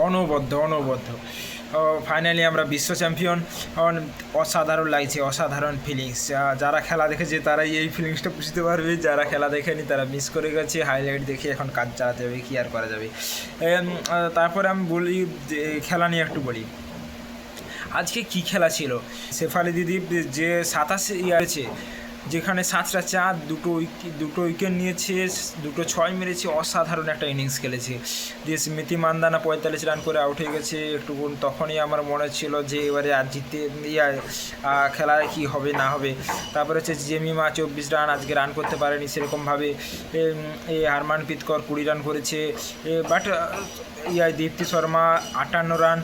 অনবদ্য। ফাইনালি আমরা বিশ্ব চ্যাম্পিয়ন। অসাধারণ লাগছে, অসাধারণ ফিলিংস। যারা খেলা দেখেছে তারাই এই ফিলিংসটা বুঝতে পারবে, যারা খেলা দেখেনি তারা মিস করে গেছে। হাইলাইট দেখে এখন কাজ চালাতে হবে, কী আর করা যাবে। তারপরে আমি বলি যে খেলা নিয়ে একটু বলি। আজকে কি খেলা ছিল, শেফালি দিদি যে 27 আছে, যেখানে 7টা চার, দুটো উইকেট নিয়েছে, 2 ছয় মেরেছে, অসাধারণ একটা ইনিংস খেলেছে। দিয়ে স্মৃতি মান্দানা 45 রান করে আউট হয়ে গেছে। একটু তখনই আমার মনে ছিল যে এবারে আর জিতে খেলায় কি হবে না হবে। তারপরে হচ্ছে জেমিমা 24 রান, আজকে রান করতে পারেনি সেরকমভাবে। হারমানপ্রীত কর 20 রান করেছে, বাট দীপ্তি শর্মা 58 রান,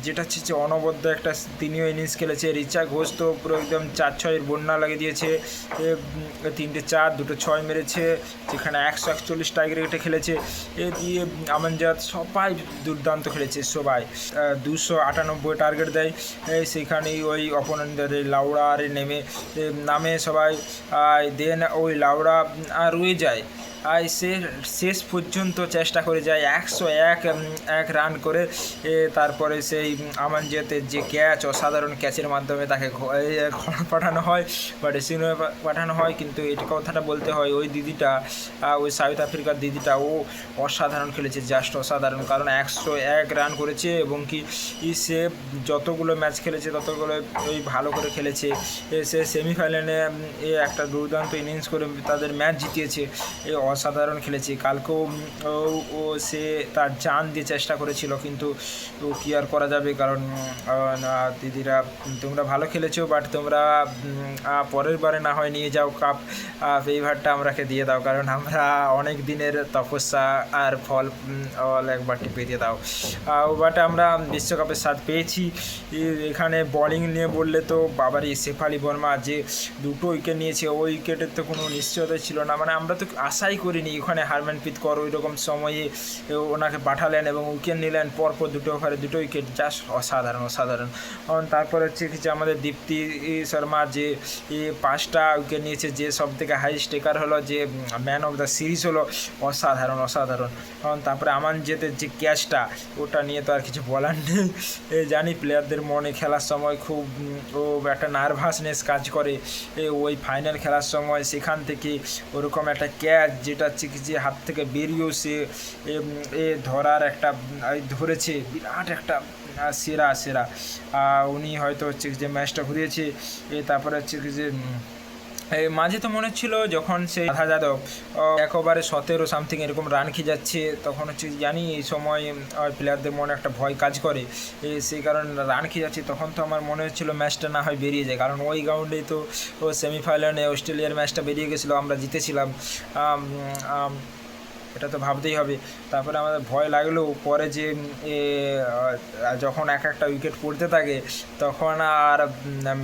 যেটা হচ্ছে অনবদ্য একটা তিনিও ইনিংস খেলেছে। রিচা ঘোষ তো পুরো একদম 4-6-এর বন্যা লাগিয়ে দিয়েছে, 3টে চার 2 ছয় মেরেছে, যেখানে 141 টাইগার রেটে খেলেছে। দিয়ে আমানজাত সবাই দুর্দান্ত খেলেছে, সবাই 298 টার্গেট দেয়। সেখানেই ওই অপোনেন্টদের লাউড়ার নামে সবাই দেন ওই লাউড়া রয়ে যায়। সে শেষ পর্যন্ত চেষ্টা করে যায় 101 রান করে। তারপরে সেই আমানজাতের যে ক্যাচ, অসাধারণ ক্যাচের মাধ্যমে তাকে পাঠানো হয় বা ড্রেসিং রুমে পাঠানো হয়। কিন্তু এটা কথাটা বলতে হয়, ওই দিদিটা, ওই সাউথ আফ্রিকার দিদিটা, ও অসাধারণ খেলেছে, জাস্ট অসাধারণ। কারণ 101 রান করেছে এবং কি সে যতগুলো ম্যাচ খেলেছে ততগুলো ওই ভালো করে খেলেছে। সে সেমিফাইনালে একটা দুর্দান্ত ইনিংস করে তাদের ম্যাচ জিতিয়েছে, অসাধারণ খেলেছে। কালকেও ও সে তার জান দিয়ে চেষ্টা করেছিল, কিন্তু কী আর করা যাবে। কারণ দিদিরা তোমরা ভালো খেলেছো, বাট তোমরা পরের বারে না হয় নিয়ে যাও কাপ, ফেভারটা আমরাকে দিয়ে দাও, কারণ আমরা অনেক দিনের তপস্যা আর ফল একবার টিপে দিয়ে দাও। বাট আমরা বিশ্বকাপের স্বাদ পেয়েছি। এখানে বোলিং নিয়ে বললে তো বাবারই, শেফালি বর্মা যে 2 উইকেট নিয়েছে, ওই উইকেটের তো কোনো নিশ্চয়তা ছিল না। মানে আমরা তো আশাই করিনি ওখানে হারমানপ্রীত কর ওই রকম সময়ে ওনাকে পাঠালেন এবং উইকেট নিলেন পরপর 2 ওভারে 2 উইকেট, জাস্ট অসাধারণ। তারপরে হচ্ছে যে আমাদের দীপ্তি শর্মা যে 5টা উইকেট নিয়েছে, যে সব থেকে হাইস্ট টেকার হলো, যে ম্যান অফ দ্য সিরিজ হলো, অসাধারণ। তারপরে আমানজাতের যে ক্যাচটা, ওটা নিয়ে তো আর কিছু বলার নেই। জানি প্লেয়ারদের মনে খেলার সময় খুব একটা নার্ভাসনেস কাজ করে ওই ফাইনাল খেলার সময়। সেখান থেকে ওরকম একটা ক্যাচ, যেটা হচ্ছে কি যে হাত থেকে বেরিয়েও সে ধরার একটা ধরেছে, বিরাট একটা সেরা। উনি হয়তো হচ্ছে যে ম্যাচটা ঘুরিয়েছে। তারপরে হচ্ছে কি যে মাঝে তো মনে ছিল যখন সেই রাধা যাদব 1 ওভারে 17 সামথিং এরকম রান খেয়ে যাচ্ছে, তখন হচ্ছে জানি এই সময় প্লেয়ারদের মনে একটা ভয় কাজ করে, সেই কারণে রান খেয়ে যাচ্ছে। তখন তো আমার মনে হচ্ছিল ম্যাচটা না হয় বেরিয়ে যায়, কারণ ওই গ্রাউন্ডেই তো সেমিফাইনালে অস্ট্রেলিয়ার ম্যাচটা বেরিয়ে গেছিলো, আমরা জিতেছিলাম। এটা তো ভাবতেই হবে। তারপরে আমাদের ভয় লাগলেও পরে যে যখন একটা উইকেট পড়তে থাকে, তখন আর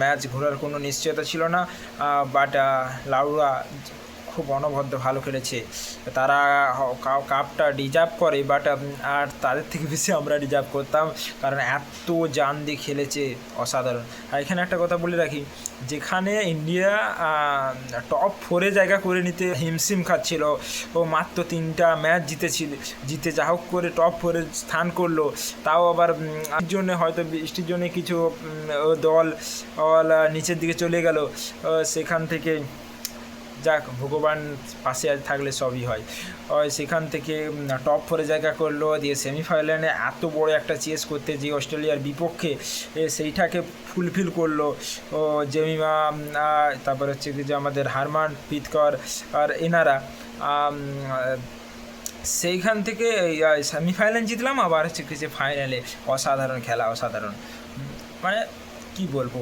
ম্যাচ ঘোরার কোনো নিশ্চয়তা ছিল না। বাট লাউড়া খুব অনবদ্য ভালো খেলেছে। তারা কাপটা ডিজার্ভ করে, বাট আর তাদের থেকে বেশি আমরা ডিজার্ভ করতাম, কারণ এত জান দিয়ে খেলেছে, অসাধারণ। আর এখানে একটা কথা বলে রাখি, যেখানে ইন্ডিয়া টপ 4-এ জায়গা করে নিতে হিমশিম খাচ্ছিল, ও মাত্র 3টা ম্যাচ জিতে যা হোক করে টপ 4-এ স্থান করলো, তাও আবার জন্য হয়তো বৃষ্টির জন্য কিছু দল নিচের দিকে চলে গেল। সেখান থেকে যাক, ভগবান পাশে থাকলে সবই হয়। সেখান থেকে টপ 4-এ জায়গা করলো, দিয়ে সেমিফাইনালে এত বড় একটা চেস করতে যে অস্ট্রেলিয়ার বিপক্ষে, সেইটাকে ফুলফিল করলো জেমিমা, তারপর হচ্ছে যে আমাদের হারমানপ্রীত কর আর এনারা। সেইখান থেকে সেমিফাইনাল জিতলাম, আবার হচ্ছে যে ফাইনালে অসাধারণ খেলা, অসাধারণ। মানে কি বলবো,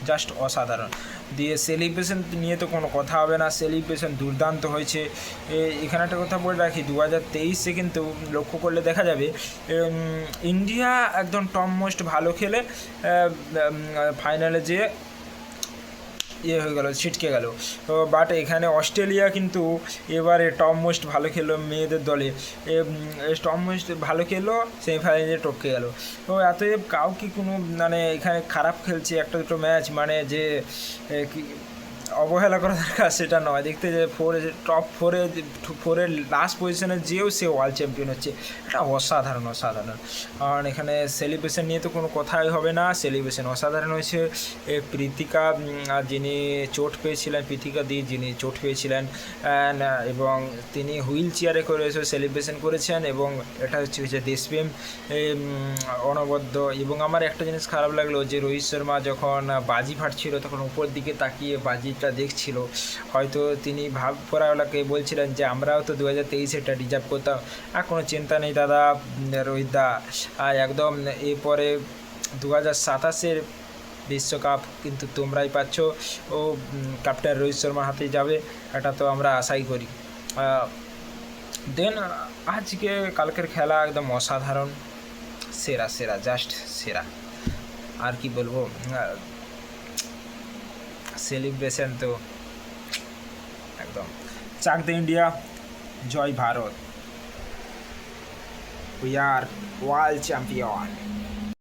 জাস্ট অসাধারণ। দিয়ে সেলিব্রেশন নিয়ে তো কোনো কথা হবে না, সেলিব্রেশন দুর্দান্ত হয়েছে। এখানে একটা কথা বলে রাখি, 2023-এ কিন্তু লক্ষ্য করলে দেখা যাবে ইন্ডিয়া একদম টপ মোস্ট ভালো খেলে ফাইনালে যেয়ে হয়ে গেল, ছিটকে গেল। বাট এখানে অস্ট্রেলিয়া কিন্তু এবারে টপ মোস্ট ভালো খেললো মেয়েদের দলে, টপ মোস্ট ভালো খেললো, সেমিফাইনালে টপকে গেল। তো এতএব কাউকে কোনো মানে এখানে খারাপ খেলছে 1-2 ম্যাচ, মানে যে অবহেলা করা দরকার সেটা নয়, দেখতে যে টপ ফোরের লাস্ট পজিশনে যেও সে ওয়ার্ল্ড চ্যাম্পিয়ন হচ্ছে, এটা অসাধারণ অসাধারণ। কারণ এখানে সেলিব্রেশন নিয়ে তো কোনো কথাই হবে না, সেলিব্রেশন অসাধারণ হয়েছে। প্রীতিকা যিনি চোট পেয়েছিলেন, প্রীতিকা দি যিনি চোট পেয়েছিলেন এবং তিনি হুইল চেয়ারে করে এসে সেলিব্রেশন করেছেন, এবং এটা হচ্ছে দেশপ্রেম অনবদ্য। এবং আমার একটা জিনিস খারাপ লাগলো যে রোহিত শর্মা যখন বাজি ফাটছিল তখন উপর দিকে তাকিয়ে বাজিটা দেখছিল, হয়তো তিনি ভাবপরাওয়ালাকে বলছিলেন যে আমরাও তো 2023 এটা ডিজার্ভ করতাম। আর কোনো চিন্তা নেই দাদা রোহিত দা, একদম এরপরে 2027 বিশ্বকাপ কিন্তু তোমরাই পাচ্ছ, ও ক্যাপ্টেন রোহিত শর্মার হাতেই যাবে, এটা তো আমরা আশাই করি। দেন আজকে কালকের খেলা একদম অসাধারণ, সেরা সেরা, জাস্ট সেরা, আর কি বলবো। সেলিব্রেশন তো একদম চাক দে ইন্ডিয়া, জয় Bharat, we are world champion.